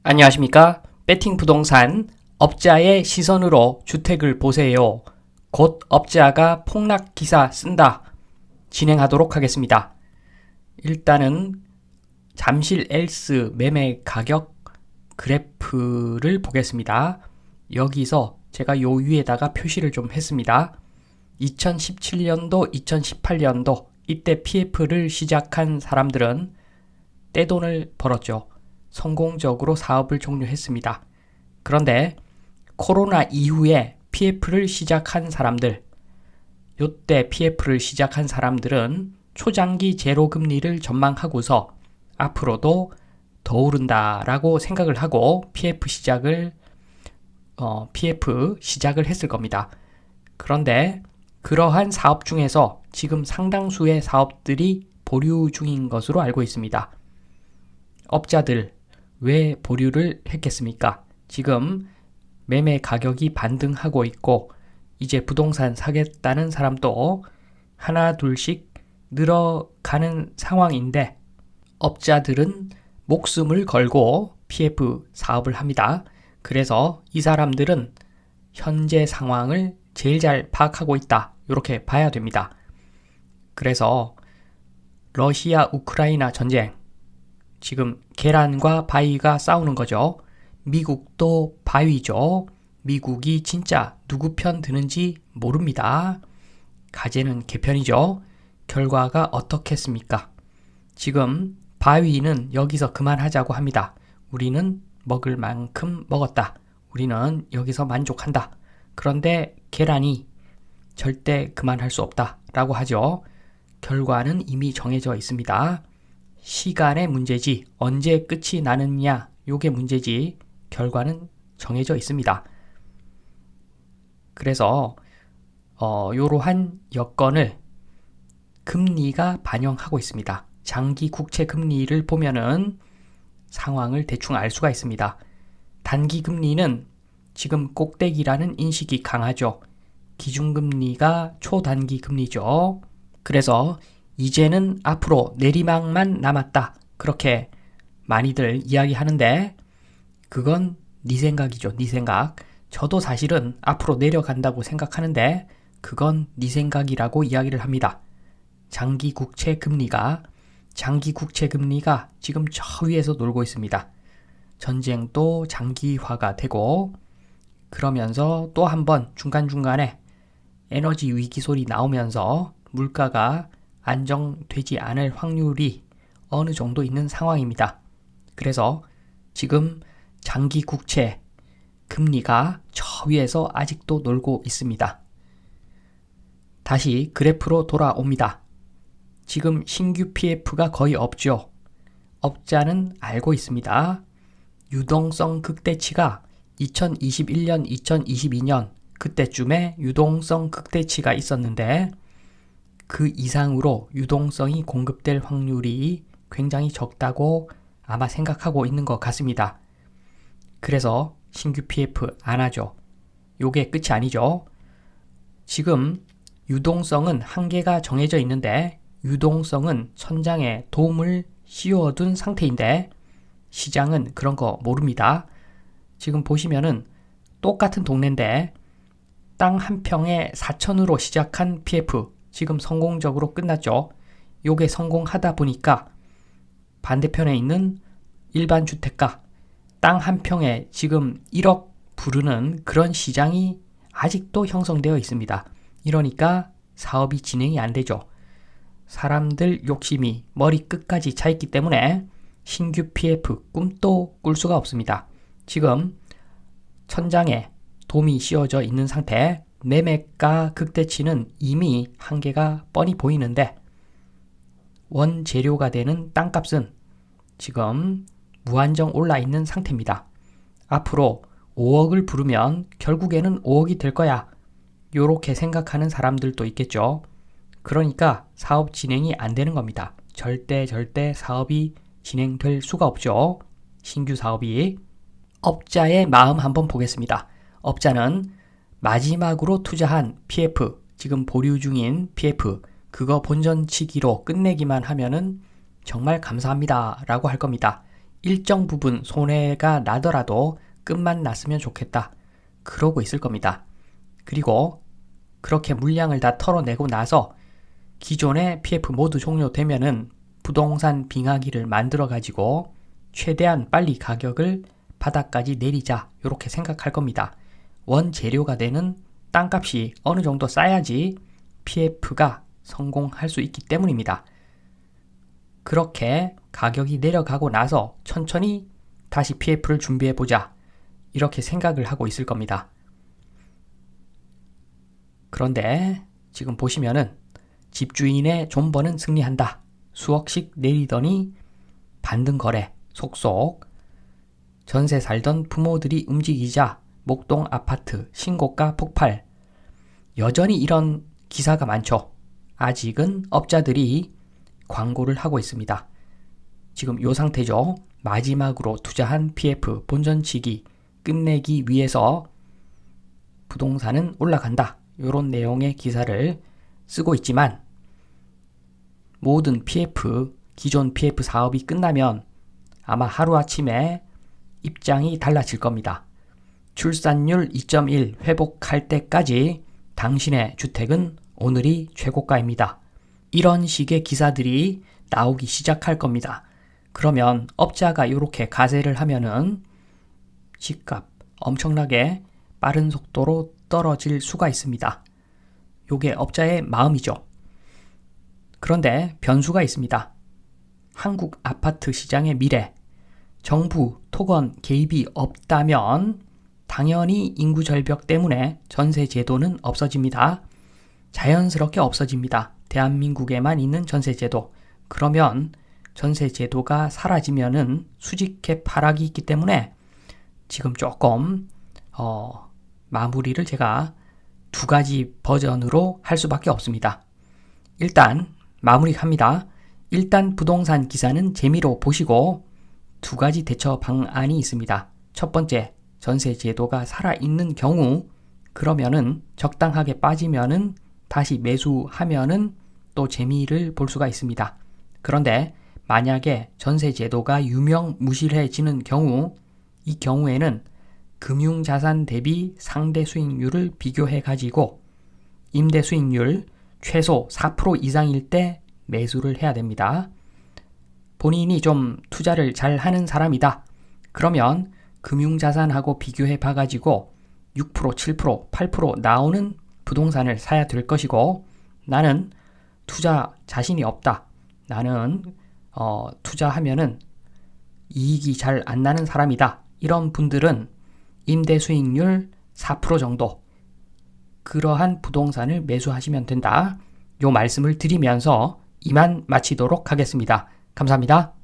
안녕하십니까? 배팅 부동산 업자의 시선으로 주택을 보세요. 곧 업자가 폭락 기사 쓴다. 진행하도록 하겠습니다. 일단은 잠실 엘스 매매 가격 그래프를 보겠습니다. 여기서 제가 요 위에다가 표시를 좀 했습니다. 2017년도, 2018년도 이때 PF를 시작한 사람들은 떼돈을 벌었죠. 성공적으로 사업을 종료했습니다. 그런데 코로나 이후에 PF를 시작한 사람들, 요때 PF를 시작한 사람들은 초장기 제로금리를 전망하고서 앞으로도 더 오른다라고 생각을 하고 PF 시작을 했을 겁니다. 그런데 그러한 사업 중에서 지금 상당수의 사업들이 보류 중인 것으로 알고 있습니다. 업자들 왜 보류를 했겠습니까? 지금 매매 가격이 반등하고 있고 이제 부동산 사겠다는 사람도 하나 둘씩 늘어가는 상황인데 업자들은 목숨을 걸고 PF 사업을 합니다. 그래서 이 사람들은 현재 상황을 제일 잘 파악하고 있다. 이렇게 봐야 됩니다. 그래서 러시아 우크라이나 전쟁 지금 계란과 바위가 싸우는 거죠. 미국도 바위죠. 미국이 진짜 누구 편 드는지 모릅니다. 가재는 개편이죠. 결과가 어떻겠습니까? 지금 바위는 여기서 그만하자고 합니다. 우리는 먹을 만큼 먹었다. 우리는 여기서 만족한다. 그런데 계란이 절대 그만할 수 없다 라고 하죠. 결과는 이미 정해져 있습니다. 시간의 문제지 언제 끝이 나느냐 요게 문제지 결과는 정해져 있습니다. 그래서 이러한 여건을 금리가 반영하고 있습니다. 장기 국채 금리를 보면은 상황을 대충 알 수가 있습니다. 단기 금리는 지금 꼭대기라는 인식이 강하죠. 기준금리가 초단기 금리죠. 그래서 이제는 앞으로 내리막만 남았다. 그렇게 많이들 이야기하는데 그건 네 생각이죠. 네 생각. 저도 사실은 앞으로 내려간다고 생각하는데 그건 네 생각이라고 이야기를 합니다. 장기 국채 금리가 지금 저 위에서 놀고 있습니다. 전쟁도 장기화가 되고 그러면서 또 한번 중간중간에 에너지 위기 소리 나오면서 물가가 안정되지 않을 확률이 어느 정도 있는 상황입니다. 그래서 지금 장기 국채 금리가 저 위에서 아직도 놀고 있습니다. 다시 그래프로 돌아옵니다. 지금 신규 PF가 거의 없죠. 업자는 알고 있습니다. 유동성 극대치가 2021년, 2022년 그때쯤에 유동성 극대치가 있었는데 그 이상으로 유동성이 공급될 확률이 굉장히 적다고 아마 생각하고 있는 것 같습니다. 그래서 신규 PF 안 하죠. 요게 끝이 아니죠. 지금 유동성은 한계가 정해져 있는데 유동성은 천장에 돔을 씌워둔 상태인데 시장은 그런 거 모릅니다. 지금 보시면은 똑같은 동네인데 땅 한 평에 4천으로 시작한 PF 지금 성공적으로 끝났죠. 요게 성공하다 보니까 반대편에 있는 일반 주택가 땅 한 평에 지금 1억 부르는 그런 시장이 아직도 형성되어 있습니다. 이러니까 사업이 진행이 안 되죠. 사람들 욕심이 머리 끝까지 차 있기 때문에 신규 PF 꿈도 꿀 수가 없습니다. 지금 천장에 돔이 씌워져 있는 상태 매매가 극대치는 이미 한계가 뻔히 보이는데 원재료가 되는 땅값은 지금 무한정 올라 있는 상태입니다. 앞으로 5억을 부르면 결국에는 5억이 될 거야. 요렇게 생각하는 사람들도 있겠죠. 그러니까 사업 진행이 안 되는 겁니다. 절대 사업이 진행될 수가 없죠. 신규 사업이. 업자의 마음 한번 보겠습니다. 업자는 마지막으로 투자한 PF, 지금 보류 중인 PF, 그거 본전치기로 끝내기만 하면은 정말 감사합니다 라고 할 겁니다. 일정 부분 손해가 나더라도 끝만 났으면 좋겠다. 그러고 있을 겁니다. 그리고 그렇게 물량을 다 털어내고 나서 기존의 PF 모두 종료되면은 부동산 빙하기를 만들어 가지고 최대한 빨리 가격을 바닥까지 내리자 이렇게 생각할 겁니다. 원재료가 되는 땅값이 어느 정도 싸야지 PF가 성공할 수 있기 때문입니다. 그렇게 가격이 내려가고 나서 천천히 다시 PF를 준비해보자 이렇게 생각을 하고 있을 겁니다. 그런데 지금 보시면은 집주인의 존버는 승리한다. 수억씩 내리더니 반등 거래 속속 전세 살던 부모들이 움직이자 목동 아파트 신고가 폭발. 여전히 이런 기사가 많죠. 아직은 업자들이 광고를 하고 있습니다. 지금 이 상태죠. 마지막으로 투자한 PF 본전치기 끝내기 위해서 부동산은 올라간다. 이런 내용의 기사를 쓰고 있지만 모든 PF, 기존 PF 사업이 끝나면 아마 하루아침에 입장이 달라질 겁니다. 출산율 2.1 회복할 때까지 당신의 주택은 오늘이 최고가입니다. 이런 식의 기사들이 나오기 시작할 겁니다. 그러면 업자가 이렇게 가세를 하면은 집값 엄청나게 빠른 속도로 떨어질 수가 있습니다. 요게 업자의 마음이죠. 그런데 변수가 있습니다. 한국 아파트 시장의 미래, 정부, 토건 개입이 없다면 당연히 인구 절벽 때문에 전세 제도는 없어집니다. 자연스럽게 없어집니다. 대한민국에만 있는 전세 제도. 그러면 전세 제도가 사라지면은 수직캡 하락이 있기 때문에 지금 조금 마무리를 제가 두 가지 버전으로 할 수밖에 없습니다. 일단 마무리합니다. 일단 부동산 기사는 재미로 보시고 두 가지 대처 방안이 있습니다. 첫 번째, 전세 제도가 살아있는 경우 그러면은 적당하게 빠지면은 다시 매수하면은 또 재미를 볼 수가 있습니다. 그런데 만약에 전세 제도가 유명무실해지는 경우 이 경우에는 금융자산 대비 상대 수익률을 비교해 가지고 임대 수익률 최소 4% 이상일 때 매수를 해야 됩니다. 본인이 좀 투자를 잘 하는 사람이다. 그러면 금융자산하고 비교해 봐가지고 6%, 7%, 8% 나오는 부동산을 사야 될 것이고 나는 투자 자신이 없다. 나는 투자하면은 이익이 잘 안 나는 사람이다. 이런 분들은 임대 수익률 4% 정도 그러한 부동산을 매수하시면 된다. 요 말씀을 드리면서 이만 마치도록 하겠습니다. 감사합니다.